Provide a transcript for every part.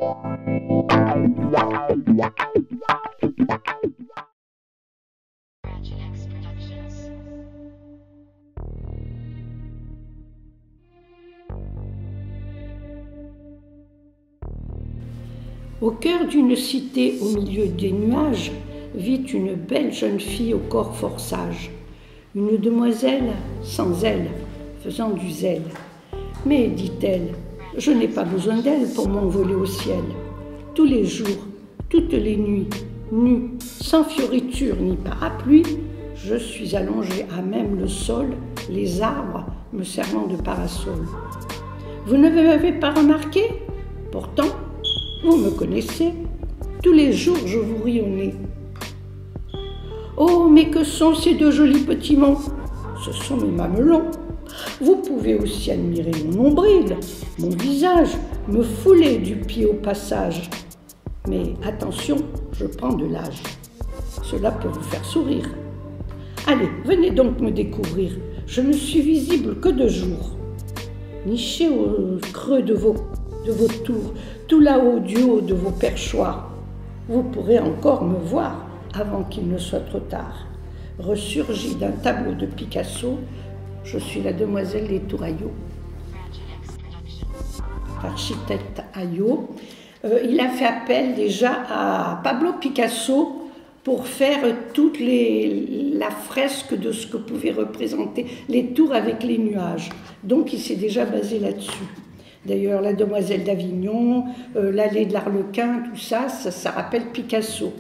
Au cœur d'une cité au milieu des nuages vit une belle jeune fille au corps fort sage, une demoiselle sans aile, faisant du zèle. Mais, dit-elle, je n'ai pas besoin d'elle pour m'envoler au ciel. Tous les jours, toutes les nuits, nue, sans fioriture ni parapluie, je suis allongée à même le sol, les arbres me servant de parasol. Vous ne m'avez pas remarqué? Pourtant, vous me connaissez, tous les jours je vous ris au nez. Oh, mais que sont ces deux jolis petits mots? Ce sont mes mamelons. Vous pouvez aussi admirer mon nombril, mon visage, me fouler du pied au passage. Mais attention, je prends de l'âge. Cela peut vous faire sourire. Allez, venez donc me découvrir. Je ne suis visible que de jour. Niché au creux de vos tours, tout là-haut du haut de vos perchoirs, vous pourrez encore me voir avant qu'il ne soit trop tard. Ressurgi d'un tableau de Picasso, je suis la demoiselle des Touraillot. L'architecte Ayot, il a fait appel déjà à Pablo Picasso pour faire toute la fresque de ce que pouvaient représenter les tours avec les nuages. Donc il s'est déjà basé là-dessus. D'ailleurs, la demoiselle d'Avignon, l'allée de l'Arlequin, tout ça, ça rappelle Picasso.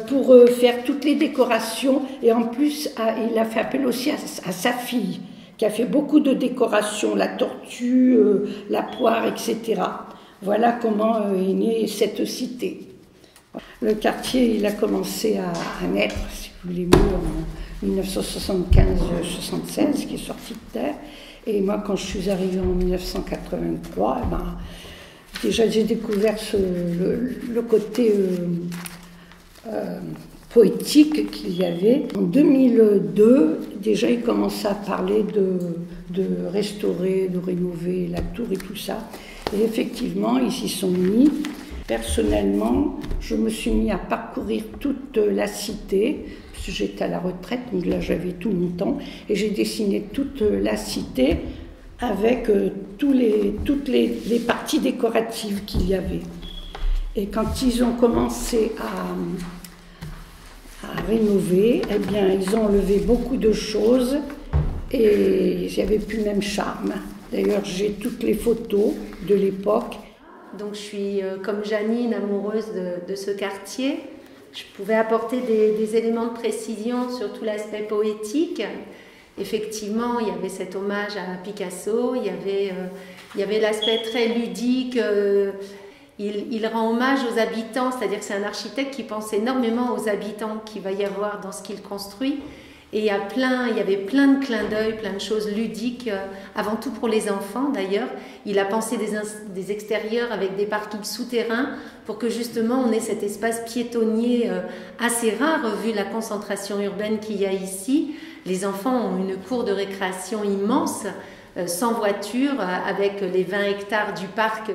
Pour faire toutes les décorations, et en plus, il a fait appel aussi à sa fille, qui a fait beaucoup de décorations, la tortue, la poire, etc. Voilà comment est née cette cité. Le quartier, il a commencé à naître, si vous voulez mieux, en 1975-76, qui est sorti de terre. Et moi, quand je suis arrivée en 1983, déjà j'ai découvert le côté poétique qu'il y avait. En 2002, déjà, il commençait à parler de restaurer, de rénover la tour et tout ça. Et effectivement, ils s'y sont mis. Personnellement, je me suis mis à parcourir toute la cité, parce que j'étais à la retraite, donc là j'avais tout mon temps, et j'ai dessiné toute la cité avec toutes les parties décoratives qu'il y avait. Et quand ils ont commencé à rénover, eh bien, ils ont enlevé beaucoup de choses et il n'y avait plus le même charme. D'ailleurs, j'ai toutes les photos de l'époque. Donc je suis, comme Janine, amoureuse de ce quartier. Je pouvais apporter des éléments de précision sur tout l'aspect poétique. Effectivement, il y avait cet hommage à Picasso, il y avait l'aspect très ludique. Il rend hommage aux habitants, c'est-à-dire que c'est un architecte qui pense énormément aux habitants qu'il va y avoir dans ce qu'il construit. Et il y avait plein de clins d'œil, plein de choses ludiques, avant tout pour les enfants d'ailleurs. Il a pensé des extérieurs avec des parkings souterrains pour que justement on ait cet espace piétonnier assez rare vu la concentration urbaine qu'il y a ici. Les enfants ont une cour de récréation immense, sans voiture, avec les 20 hectares du parc.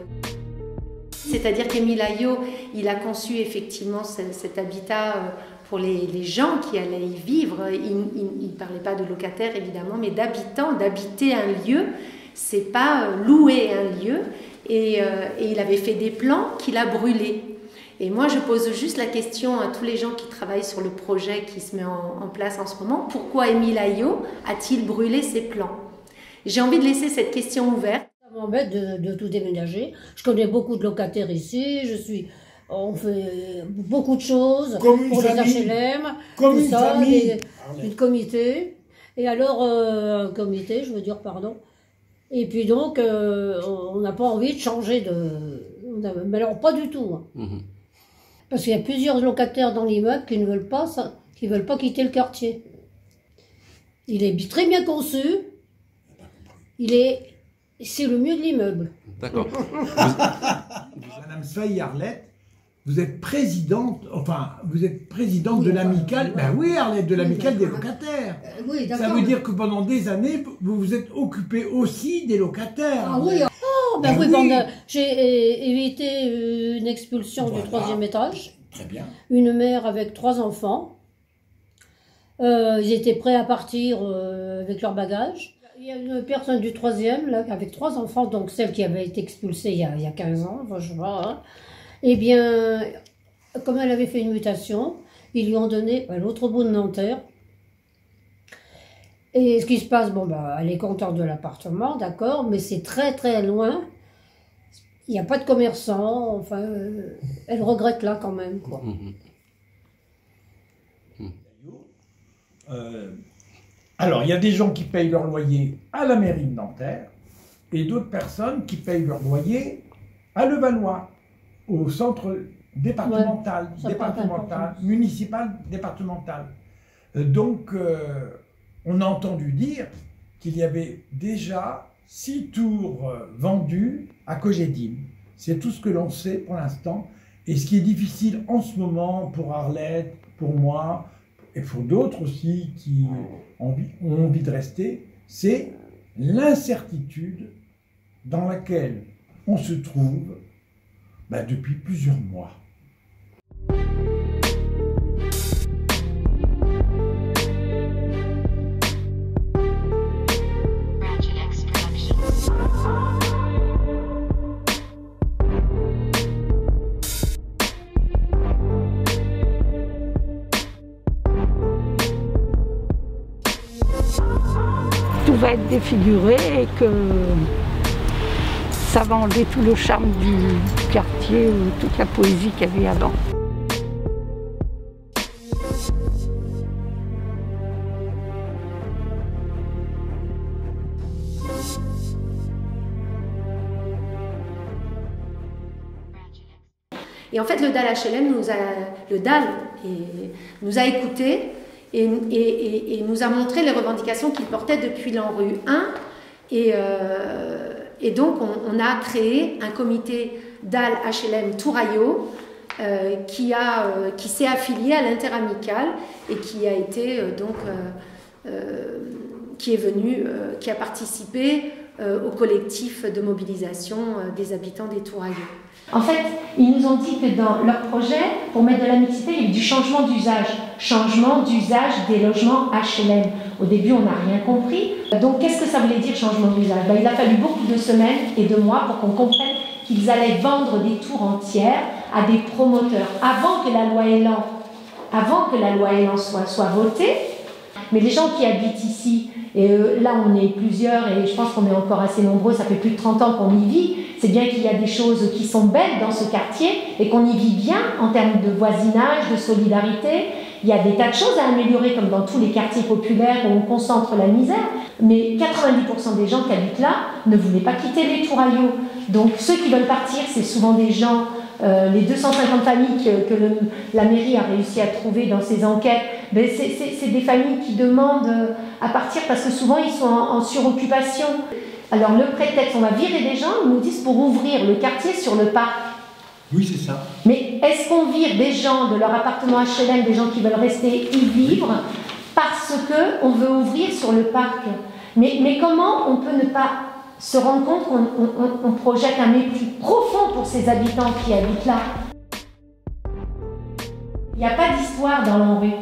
C'est-à-dire qu'Émile Ayot, il a conçu effectivement cet habitat pour les gens qui allaient y vivre. Il ne parlait pas de locataires évidemment, mais d'habitants, d'habiter un lieu. C'est pas louer un lieu. Et il avait fait des plans qu'il a brûlés. Et moi, je pose juste la question à tous les gens qui travaillent sur le projet qui se met en place en ce moment. Pourquoi Émile Ayot a-t-il brûlé ses plans? J'ai envie de laisser cette question ouverte. Ça m'embête de tout déménager. Je connais beaucoup de locataires ici. On fait beaucoup de choses comme pour les famille, HLM, comme tout une ça, famille. une comité. Et alors, un comité, je veux dire, pardon. Et puis donc, on n'a pas envie de changer mais alors, pas du tout. Hein. Mmh. Parce qu'il y a plusieurs locataires dans l'immeuble qui ne veulent pas ça, qui veulent pas quitter le quartier. Il est très bien conçu. C'est le mieux de l'immeuble. D'accord. Madame Sfahi Arlette, vous êtes présidente, de l'amicale. Ben oui, Arlette, de l'amicale des locataires. Oui, ça veut dire que pendant des années, vous vous êtes occupée aussi des locataires. Ah oui. Oh, ben Ah oui, oui. j'ai évité une expulsion du Voilà. 3e étage. Très bien. Une mère avec 3 enfants. Ils étaient prêts à partir avec leurs bagages. Il y a une personne du 3e, là, avec 3 enfants, donc celle qui avait été expulsée il y a 15 ans, enfin, je sais pas, hein. Eh bien, comme elle avait fait une mutation, ils lui ont donné à l'autre bout de Nanterre. Et ce qui se passe, bon, bah, elle est contente de l'appartement, d'accord, mais c'est très très loin. Il n'y a pas de commerçants, enfin, elle regrette là quand même, quoi. Alors, il y a des gens qui payent leur loyer à la mairie de Nanterre et d'autres personnes qui payent leur loyer à Levallois, au centre départemental, Ouais, ça porte importance. municipal départemental. Donc, on a entendu dire qu'il y avait déjà 6 tours vendus à Cogedim. C'est tout ce que l'on sait pour l'instant. Et ce qui est difficile en ce moment pour Arlette, pour moi, et pour d'autres aussi qui ont envie de rester, c'est l'incertitude dans laquelle on se trouve depuis plusieurs mois. Tout va être défiguré et que ça va enlever tout le charme du quartier, toute la poésie qu'il y avait avant. Et en fait, le DAL HLM nous a écoutés et nous a montré les revendications qu'il portait depuis l'ANRU 1. Et donc, on a créé un comité DAL HLM Touraillot qui s'est affilié à l'Interamical et qui a été qui a participé au collectif de mobilisation des habitants des Touraillots. En fait, ils nous ont dit que dans leur projet, pour mettre de la mixité, il y avait du changement d'usage des logements HLM. Au début, on n'a rien compris. Donc, qu'est-ce que ça voulait dire changement d'usage? Il a fallu beaucoup de semaines et de mois pour qu'on comprenne qu'ils allaient vendre des tours entières à des promoteurs avant que la loi Elan soit votée. Mais les gens qui habitent ici, et là on est plusieurs et je pense qu'on est encore assez nombreux, ça fait plus de 30 ans qu'on y vit, c'est bien qu'il y a des choses qui sont belles dans ce quartier et qu'on y vit bien en termes de voisinage, de solidarité. Il y a des tas de choses à améliorer comme dans tous les quartiers populaires où on concentre la misère, mais 90% des gens qui habitent là ne voulaient pas quitter les Touraillots. Donc ceux qui veulent partir, c'est souvent des gens, les 250 familles que la mairie a réussi à trouver dans ses enquêtes, c'est des familles qui demandent à partir parce que souvent ils sont en suroccupation. Alors le prétexte, on va virer des gens, ils nous disent pour ouvrir le quartier sur le parc. Oui, c'est ça. Mais est-ce qu'on vire des gens de leur appartement HLM, des gens qui veulent rester y vivre, parce qu'on veut ouvrir sur le parc? Mais comment on peut ne pas se rendre compte qu'on projette un mépris profond pour ces habitants qui habitent là? Il n'y a pas d'histoire dans l'ANRU.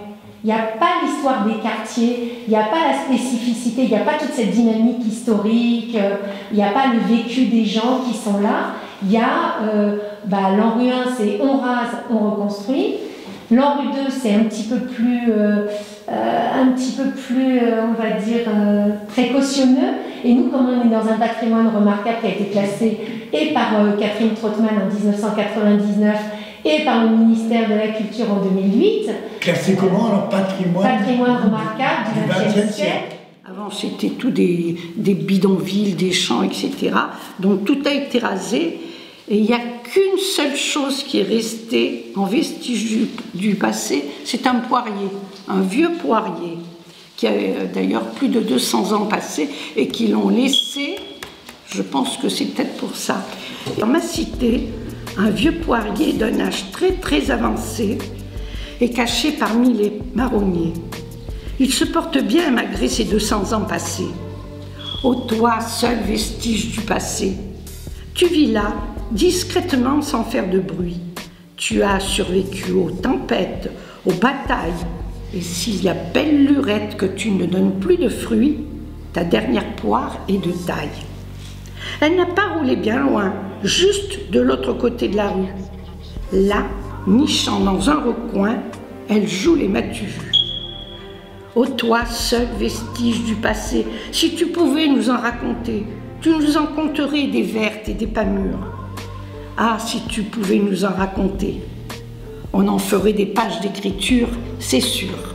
Il n'y a pas l'histoire des quartiers, il n'y a pas la spécificité, il n'y a pas toute cette dynamique historique, il n'y a pas le vécu des gens qui sont là. Il y a l'ANRU 1, c'est on rase, on reconstruit. L'ANRU 2, c'est un petit peu plus, on va dire, précautionneux. Et nous, comme on est dans un patrimoine remarquable qui a été classé et par Catherine Trottmann en 1999 et par le ministère de la Culture en 2008. Classé comment alors Patrimoine remarquable du XXe siècle. Avant, c'était tout des bidonvilles, des champs, etc. Donc tout a été rasé. Et il n'y a qu'une seule chose qui est restée en vestige du passé, c'est un poirier, un vieux poirier, qui a d'ailleurs plus de 200 ans passé et qui l'ont laissé, je pense que c'est peut-être pour ça. Dans ma cité, un vieux poirier d'un âge très très avancé est caché parmi les marronniers. Il se porte bien malgré ses 200 ans passés. Au toit, seul vestige du passé. Tu vis là, discrètement sans faire de bruit. Tu as survécu aux tempêtes, aux batailles. Et si la belle lurette que tu ne donnes plus de fruits, ta dernière poire est de taille. Elle n'a pas roulé bien loin, juste de l'autre côté de la rue. Là, nichant dans un recoin, elle joue les m'as-tu vu. Ô toi, seul vestige du passé, si tu pouvais nous en raconter, tu nous en conterais des vertes et des pas mûres. Ah, si tu pouvais nous en raconter, on en ferait des pages d'écriture, c'est sûr.